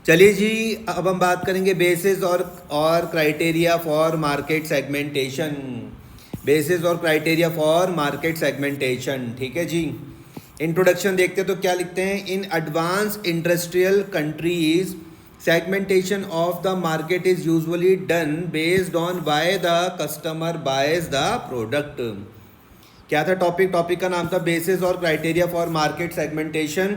चलिए जी, अब हम बात करेंगे बेसिस और criteria for market segmentation. Basis और क्राइटेरिया फॉर मार्केट सेगमेंटेशन, ठीक है जी। इंट्रोडक्शन देखते हैं तो क्या लिखते हैं, in advance industrial countries segmentation of the market is usually done based on why the customer boys the product. क्या था टॉपिक का नाम था बेसिस और criteria for market segmentation.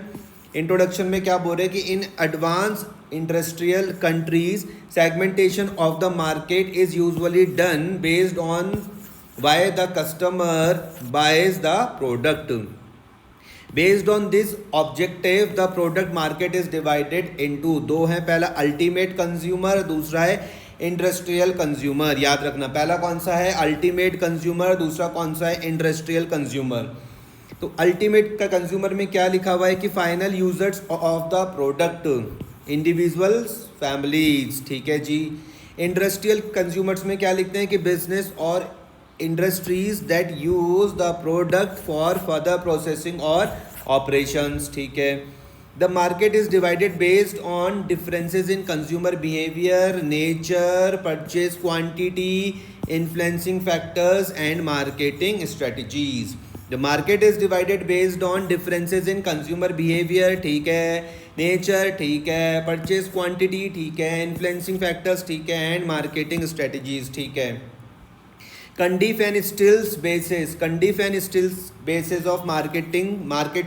Introduction में क्या बोल रहे हैं कि in advance industrial countries segmentation of the market is usually done based on why the customer boys the product. Based on this objective the product market is divided into, दो हैं, पहला ultimate consumer, दूसरा है industrial consumer. याद रखना, पहला कौन सा है अल्टीमेट कंज्यूमर, दूसरा कौन सा है इंडस्ट्रियल कंज्यूमर। तो अल्टीमेट का कंज्यूमर में क्या लिखा हुआ है कि final users of the product, individuals, families, ठीक है जी। इंडस्ट्रियल कंज्यूमर्स में क्या लिखते हैं कि बिजनेस और industries that use the product for further processing और ऑपरेशंस, ठीक है। The market is divided based on differences in consumer behaviour, nature, purchase quantity, influencing factors and marketing strategies. The market is divided based on differences in consumer behaviour, ठीक है, nature, ठीक है, purchase quantity, ठीक है, influencing factors, ठीक है, and marketing strategies, ठीक है। Cundiff and Stills basis of market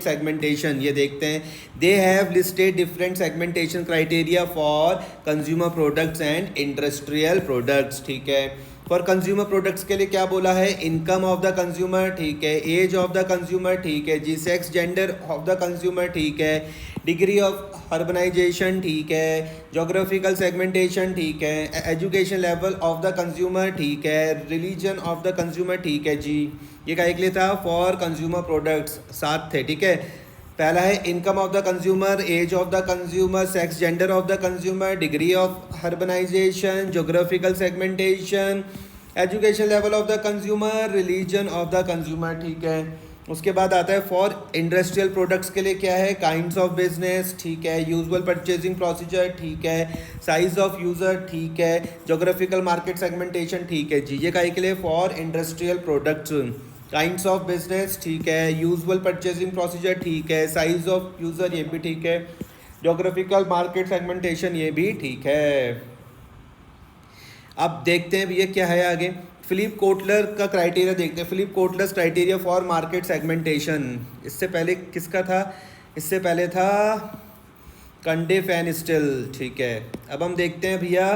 segmentation, ये देखते हैं, they have listed different segmentation criteria for consumer products and industrial products, ठीक है। फॉर कंज्यूमर प्रोडक्ट्स के लिए क्या बोला है, इनकम ऑफ द कंज्यूमर, ठीक है, एज ऑफ द कंज्यूमर, ठीक है जी, sex gender of the consumer, ठीक है, डिग्री ऑफ अर्बनाइजेशन, ठीक है, जोग्राफिकल सेगमेंटेशन, ठीक है, education level of the consumer, ठीक है, रिलीजन ऑफ द कंज्यूमर, ठीक है जी। ये का एक लिए था फॉर कंज्यूमर प्रोडक्ट्स, 7 थे, ठीक है। पहला है income of the consumer, age of the consumer, sex gender of the consumer, degree of urbanisation, geographical segmentation, education level of the consumer, religion of the consumer, ठीक है। उसके बाद आता है फॉर इंडस्ट्रियल प्रोडक्ट्स के लिए क्या है, काइंड्स ऑफ बिजनेस, ठीक है, यूजुअल परचेजिंग प्रोसीजर, ठीक है, साइज ऑफ यूजर, ठीक है, जोग्राफिकल मार्केट सेगमेंटेशन, ठीक है जी। ये का के लिए for industrial products, kinds of business, ठीक है, यूजुअल परचेजिंग प्रोसीजर, ठीक है, साइज ऑफ यूजर, ये भी ठीक है, जोग्राफिकल मार्केट सेगमेंटेशन, ये भी ठीक है। अब देखते हैं भैया क्या है आगे, फिलिप कोटलर का क्राइटेरिया देखते हैं, Philip Kotler's criteria for market segmentation. इससे पहले किसका था, इससे पहले था कंडिफ एंड स्टिल, ठीक है। अब हम देखते हैं भैया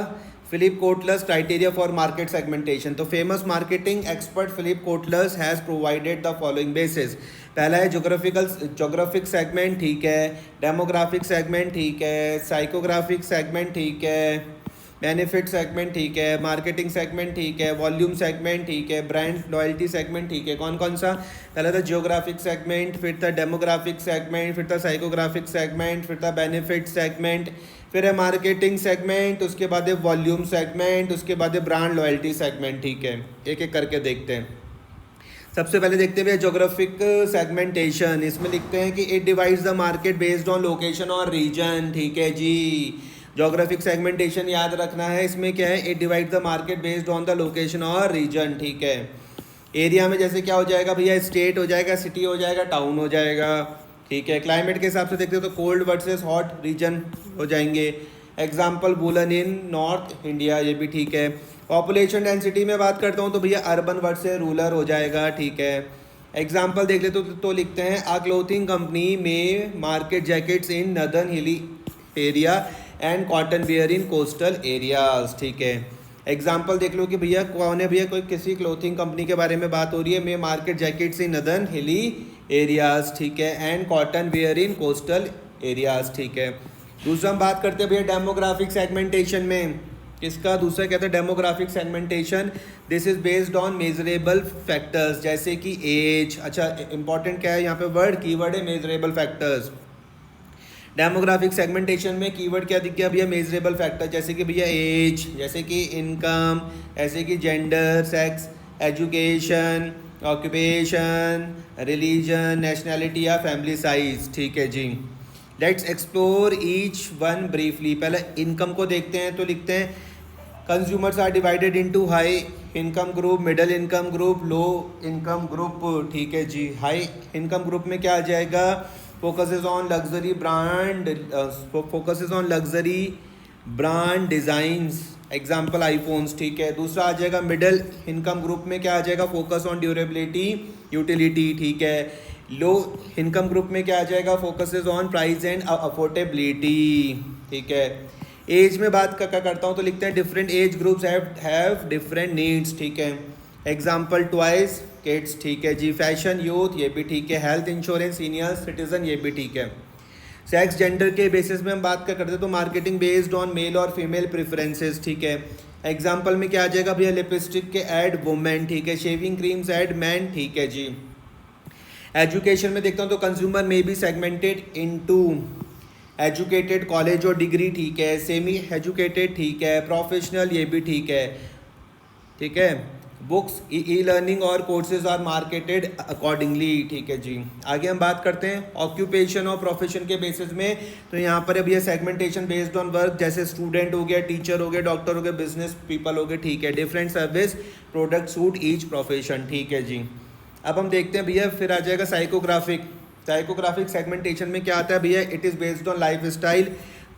Philip Kotler's criteria for market segmentation. तो famous marketing expert Philip Kotler's has provided the following basis. पहला है जोग्राफिक सेगमेंट, ठीक है, डेमोग्राफिक सेगमेंट, ठीक है, साइकोग्राफिक सेगमेंट, ठीक है, बेनिफिट सेगमेंट, ठीक है, मार्केटिंग सेगमेंट, ठीक है, वॉल्यूम सेगमेंट, ठीक है, ब्रांड लॉयल्टी सेगमेंट, ठीक है। कौन कौन सा, पहला था जियोग्राफिक सेगमेंट, फिर था डेमोग्राफिक सेगमेंट, फिर था साइकोग्राफिक सेगमेंट, फिर था बेनिफिट सेगमेंट, फिर है मार्केटिंग सेगमेंट, उसके बाद है वॉल्यूम सेगमेंट, उसके बाद है ब्रांड लॉयल्टी सेगमेंट, ठीक है। एक एक करके देखते हैं। सबसे पहले देखते हैं जोग्राफिक सेगमेंटेशन। इसमें लिखते हैं कि it divides the market based on location और रीजन, ठीक है जी। जोग्राफिक सेगमेंटेशन याद रखना है, इसमें क्या है, it divide the market based on the location और रीजन, ठीक है। एरिया में जैसे क्या हो जाएगा भैया, स्टेट हो जाएगा, सिटी हो जाएगा, टाउन हो जाएगा, ठीक है। क्लाइमेट के हिसाब से देखते हो तो कोल्ड वर्सेस हॉट रीजन हो जाएंगे। एग्जाम्पल वुलन इन नॉर्थ इंडिया, ये भी ठीक है। पॉपुलेशन डेंसिटी में बात करता हूँ तो भैया अर्बन वर्सेस रूरल हो जाएगा, ठीक है। एग्जाम्पल देख लेते तो लिखते हैं a clothing company may market jackets in northern hilly area and cotton wear in coastal areas, ठीक है। एग्जाम्पल देख लो कि भैया कौन है, भैया कोई किसी क्लोथिंग कंपनी के बारे में बात हो रही है, may market jackets in northern hilly areas, ठीक है, and cotton wear in coastal areas, ठीक है। दूसरा हम बात करते हैं भैया डेमोग्राफिक सेगमेंटेशन में, किसका, दूसरा क्या था, demographic segmentation. This is based on measurable factors, जैसे कि एज, अच्छा इंपॉर्टेंट क्या है यहाँ पे वर्ड, कीवर्ड है मेजरेबल फैक्टर्स। डेमोग्राफिक सेगमेंटेशन में कीवर्ड क्या दिख गया भैया, मेजरेबल फैक्टर, जैसे कि भैया एज, जैसे कि इनकम, ऐसे कि gender, sex, education, occupation, religion, nationality या फैमिली साइज, ठीक है जी। Let's explore each one briefly. पहले इनकम को देखते हैं तो लिखते हैं consumers are divided into high income group, middle income group, low income group. ठीक है जी। हाई इनकम ग्रुप में क्या आ जाएगा? Focuses on luxury brand, focuses on luxury brand designs, example iPhones. ठीक है। दूसरा आ जाएगा मिडिल इनकम ग्रुप में क्या आ जाएगा? Focus on durability, utility. ठीक है। लो इनकम ग्रुप में क्या आ जाएगा? Focuses on price and affordability. ठीक है। एज में बात करता हूँ तो लिखते हैं different age groups have different needs. ठीक है। Example twice kids. ठीक है जी। फैशन यूथ, ये भी ठीक है। हेल्थ इंश्योरेंस सीनियर सिटीजन, ये भी ठीक है। सेक्स जेंडर के बेसिस में हम बात करते हैं तो मार्केटिंग बेस्ड ऑन मेल और फीमेल प्रेफरेंसेस। ठीक है। एग्जाम्पल में क्या आ जाएगा भैया? लिपस्टिक के ऐड वुमेन। ठीक है। Shaving creams add man. ठीक है जी। एजुकेशन में देखता हूँ तो consumer may be segmented into educated, college और डिग्री। ठीक है। Semi educated. ठीक है। प्रोफेशनल, ये भी ठीक है। ठीक है। बुक्स, ई लर्निंग और कोर्सेज आर मार्केटेड अकॉर्डिंगली। ठीक है जी। आगे हम बात करते हैं ऑक्यूपेशन और प्रोफेशन के बेसिस में। तो यहाँ पर अब ये सेगमेंटेशन बेस्ड ऑन वर्क, जैसे स्टूडेंट हो गया, टीचर हो गया, डॉक्टर हो गया, बिजनेस पीपल हो गए। ठीक है। Different service product suit each profession. ठीक है जी। अब हम देखते हैं भैया, फिर आ जाएगा साइकोग्राफिक। साइकोग्राफिक सेगमेंटेशन में क्या आता है भैया? It is based on life style,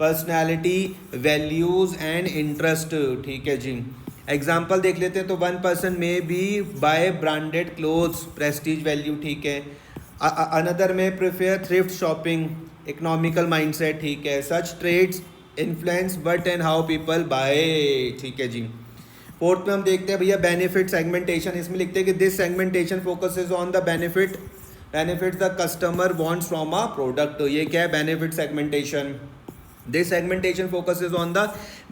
personality, values and interest. ठीक है जी। एग्जाम्पल देख लेते हैं तो one person may be buy branded clothes, prestige value. ठीक है। Another may prefer thrift shopping, economical mindset. ठीक है। Such traits influence but and how people buy. ठीक है जी। फोर्थ में हम देखते हैं भैया बेनिफिट सेगमेंटेशन। इसमें लिखते हैं कि this segmentation focuses on the benefit the customer wants from a product. ये क्या है? Benefit segmentation. This segmentation focuses on the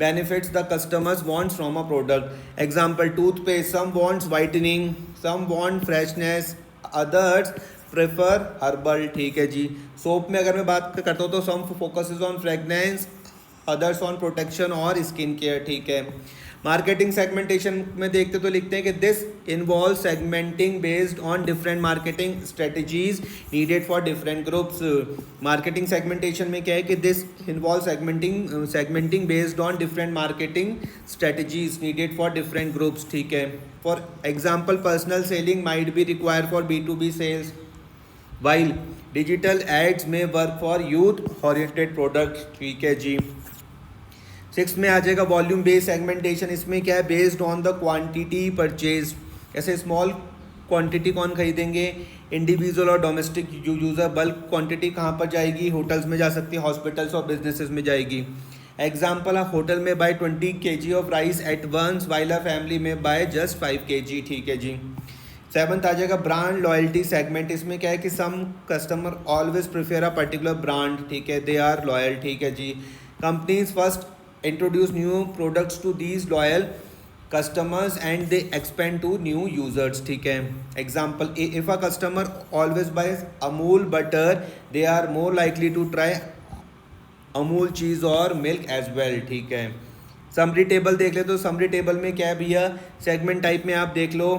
benefits the customers wants from a product. Example, toothpaste. Some wants whitening, some want freshness, others prefer herbal. ठीक है जी। Soap में अगर मैं बात करता हूँ तो some focuses on fragrance, others on protection और स्किन केयर। ठीक है। मार्केटिंग सेगमेंटेशन में देखते तो लिखते हैं कि this involve segmenting based on different marketing strategies needed for different groups. Marketing segmentation में क्या है कि this involve segmenting based on different marketing strategies needed for different groups. ठीक है। For example personal selling might be required for B2B sales, while digital ads may work for youth oriented products. ठीक है जी। 6 में आ जाएगा volume based segmentation. इसमें क्या है? Based on the quantity purchase. ऐसे स्मॉल क्वांटिटी कौन खरीदेंगे? इंडिविजुअल और डोमेस्टिक यूज़र। बल्क क्वांटिटी कहाँ पर जाएगी? होटल्स में जा सकती है, हॉस्पिटल्स और बिजनेसेस में जाएगी। Example, hotel may buy 20 kg of rice at once, while a family may buy just 5 kg। ठीक है जी। 7th आ जाएगा ब्रांड लॉयल्टी सेगमेंट। इसमें क्या है कि some customer always prefer a particular brand. ठीक है। They are loyal. ठीक है जी। Companies first introduce new products to these loyal customers and they expand to new users. ठीक है। Example, if a customer always buys Amul butter, they are more likely to try Amul cheese और milk as well. ठीक है। Summary table देख ले तो summary table में क्या है भैया? सेगमेंट टाइप में आप देख लो।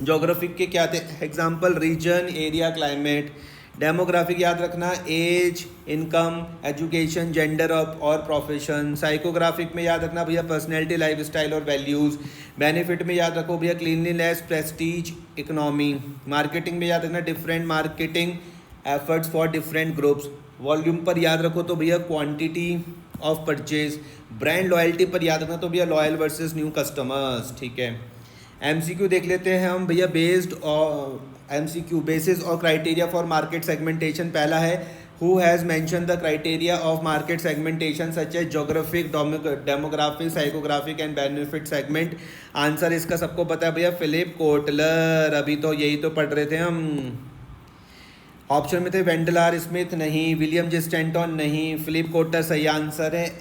जोग्राफिक के क्या थे? Example region, area, climate. Demographic याद रखना, एज, इनकम, एजुकेशन, जेंडर और प्रोफेशन। साइकोग्राफिक में याद रखना भैया पर्सनैलिटी, लाइफ स्टाइल और वैल्यूज़। बेनिफिट में याद रखो भैया क्लीनलीनेस, प्रेस्टीज, इकोनॉमी। मार्केटिंग में याद रखना different marketing efforts for different groups. Volume पर याद रखो तो भैया quantity of purchase. Brand loyalty पर याद रखना तो भैया लॉयल वर्सेस न्यू कस्टमर्स। ठीक है। MCQ देख लेते हैं हम भैया बेस्ड MCQ बेसिस और क्राइटेरिया फॉर मार्केट सेगमेंटेशन। पहला है who has mention the criteria of market segmentation such as geographic, demographic, psychographic and benefit segment. Answer इसका सबको पता है भैया फिलिप कोटलर। अभी तो यही तो पढ़ रहे थे हम। ऑप्शन में थे वेंडल आर स्मिथ नहीं, विलियम जे स्टैंटन नहीं, फिलिप कोटलर सही आंसर है,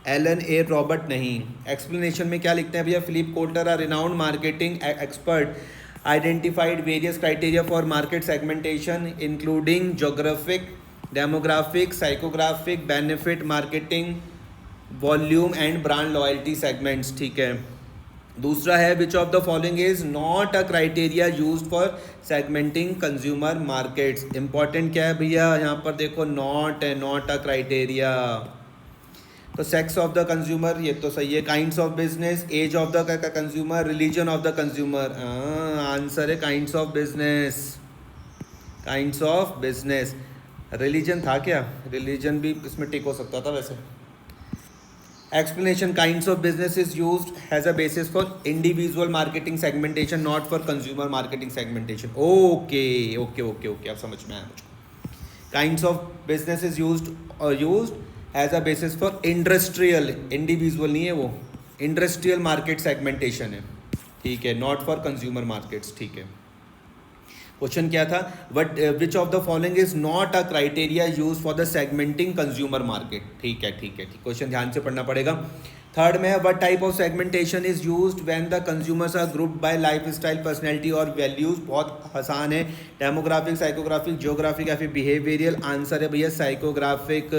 एलन ए रॉबर्ट नहीं। एक्सप्लेनेशन में क्या लिखते हैं भैया? Philip Kotler are renowned marketing expert identified various criteria for market segmentation including geographic, demographic, psychographic, benefit, marketing, volume and brand loyalty segments. ठीक है। दूसरा है which of the following is not a criteria use for segmenting consumer markets. Important क्या है भैया, यहाँ पर देखो नॉट है, नॉट अ क्राइटेरिया। तो सेक्स ऑफ द कंज्यूमर ये तो सही है, kinds of business, age of the consumer, religion of the consumer. Answer है kinds of business, kinds of business. Religion था क्या, रिलीजन भी इसमें टिक हो सकता था वैसे। Explanation kinds of business is used as a basis for individual marketing segmentation, not for consumer marketing segmentation. Okay, okay, okay, okay. अब समझ में आया मुझको। Kinds of business is used as a basis for industrial, individual नहीं है वो, industrial market segmentation है, ठीक है, not for consumer markets, ठीक है। क्वेश्चन क्या था, what which of the following is not a criteria use for the segmenting consumer market. ठीक है ठीक है ठीक, क्वेश्चन ध्यान से पढ़ना पड़ेगा। थर्ड में है what type of segmentation is used when the consumers are grouped by life style, personality और वैल्यूज। बहुत आसान है, डेमोग्राफिक, साइकोग्राफिक, जियोग्राफिक या फिर बिहेवियरल। आंसर है भैया साइकोग्राफिक।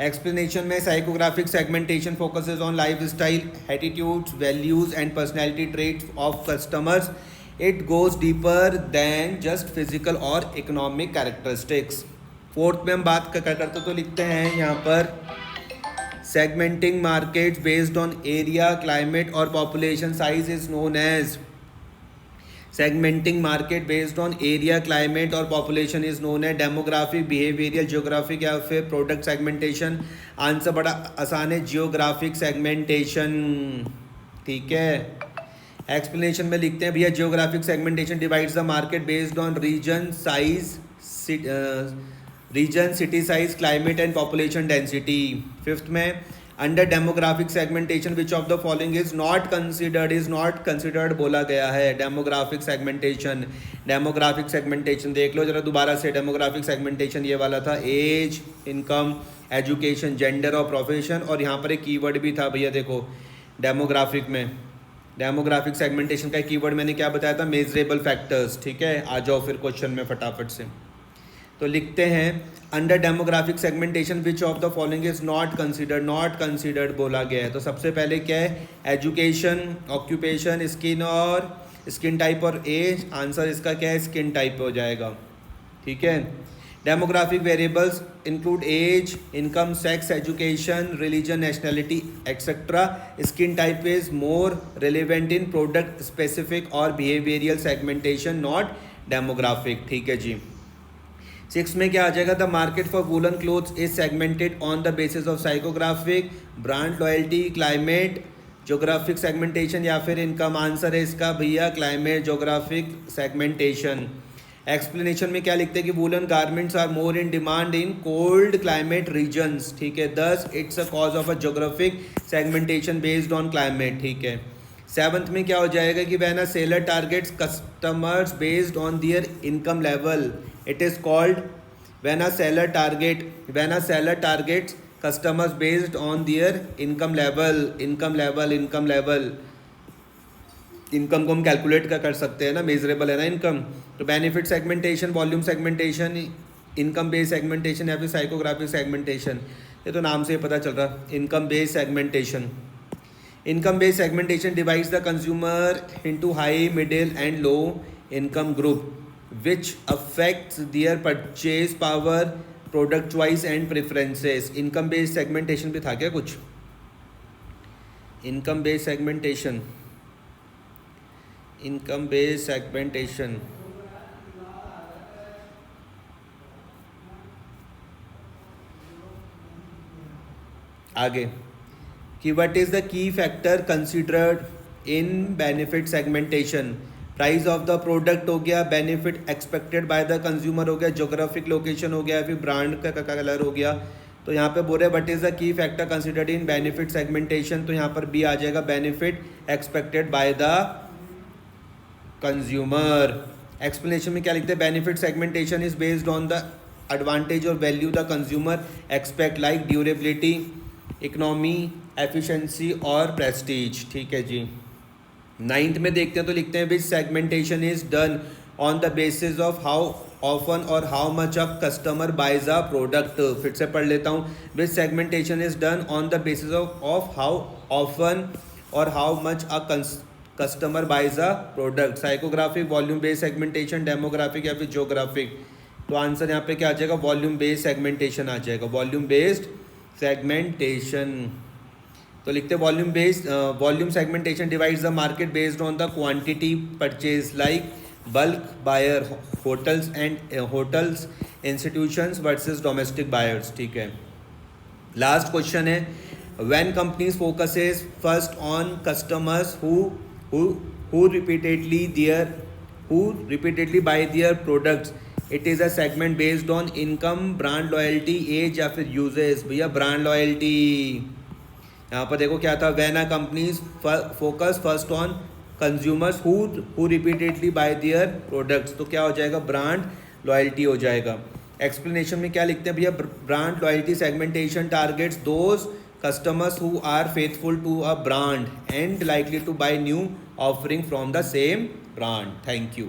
एक्सप्लेनेशन में psychographic segmentation focuses on life style, attitudes, values and personality traits of customers. It goes deeper than just physical और economic characteristics. फोर्थ में हम बात करते तो लिखते हैं यहाँ पर segmenting markets based on area, climate और population size is known as segmenting market based on area, climate और population is known as demographic, behavioral, geographic या फिर product segmentation। आंसर बड़ा आसान है, geographic segmentation, ठीक है। एक्सप्लेनेशन में लिखते हैं भैया geographic segmentation divides the market based on region size, region, city size, climate and population density. Fifth में under demographic segmentation which of the following is not considered बोला गया है। डेमोग्राफिक सेगमेंटेशन, डेमोग्राफिक सेगमेंटेशन देख लो जरा दोबारा से। Demographic segmentation ये वाला था, एज, इनकम, एजुकेशन, जेंडर और प्रोफेशन। और यहाँ पर एक कीवर्ड भी था भैया देखो डेमोग्राफिक में, डेमोग्राफिक सेगमेंटेशन का कीवर्ड मैंने क्या बताया था, मेजरेबल फैक्टर्स। ठीक है, आ जाओ फिर क्वेश्चन में फटाफट से। तो लिखते हैं under demographic segmentation which of the following is not considered बोला गया है। तो सबसे पहले क्या है, एजुकेशन, ऑक्यूपेशन, स्किन और स्किन टाइप और एज। आंसर इसका क्या है, स्किन टाइप हो जाएगा, ठीक है। Demographic variables include age, income, sex, education, religion, nationality etcetera. Skin type is more relevant in product specific और बिहेवियरल सेगमेंटेशन, नॉट डेमोग्राफिक, ठीक है जी। 6 में क्या आ जाएगा, the market for woollen clothes is segmented on the basis of psychographic, brand loyalty, climate, geographic segmentation या फिर income. Answer है इसका भैया क्लाइमेट जोग्राफिक सेगमेंटेशन। एक्सप्लेनेशन में क्या लिखते हैं कि woollen garments are more in demand in cold climate regions, ठीक है, thus it's a cause of a geographic segmentation based on climate, ठीक है। 7th में क्या हो जाएगा कि when a seller targets customers based on their income level, it is called when a seller targets customers based on their income level. Income को हम calculate कर सकते हैं ना, मेजरेबल है ना इनकम। तो benefit segmentation, volume segmentation, income based segmentation या फिर साइकोग्राफिक सेगमेंटेशन, ये तो नाम से पता चल रहा, income based segmentation. Income based segmentation divides the consumer into high, middle and low income group which affects their purchase power, product choice and preferences. Income based segmentation भी था क्या कुछ, income based segmentation, income based segmentation. आगे कि what is the key factor considered in benefit segmentation. Price of the product हो गया, benefit expected by the consumer हो गया, जोग्राफिक लोकेशन हो गया, फिर ब्रांड का कलर हो गया। तो यहाँ पे बोल रहे what is the key factor considered in benefit segmentation, तो यहाँ पर बी आ जाएगा, benefit expected by the consumer. Explanation में क्या लिखते हैं, benefit segmentation is based on the advantage और value the consumer expect like durability, economy, efficiency और प्रेस्टीज, ठीक है जी। 9th में देखते हैं तो लिखते हैं which segmentation is done on the basis of how often और how much a customer buys a product. फिर से पढ़ लेता हूँ, which segmentation is done on the basis of how often और how much a customer buys a product, psychographic, volume based segmentation, demographic या फिर geographic. तो आंसर यहाँ पे क्या आ जाएगा, वॉल्यूम बेस्ड सेगमेंटेशन आ जाएगा, वॉल्यूम बेस्ड सेगमेंटेशन। तो लिखते हैं volume based, volume segmentation divides the market based on the quantity purchase, like bulk buyer, hotels institutions versus domestic buyers. ठीक है, लास्ट क्वेश्चन है, when companies focuses first on customers who repeatedly buy their products, it is a segment based on income, brand loyalty, age या फिर uses. भैया brand loyalty. यहाँ पर देखो क्या था, when a companies focus first on consumers who repeatedly bye their products, तो क्या हो जाएगा, ब्रांड लॉयल्टी हो जाएगा। एक्सप्लेनेशन में क्या लिखते हैं भैया, brand loyalty segmentation targets those customers who are faithful to a brand and likely to buy new offering from the same brand. Thank you.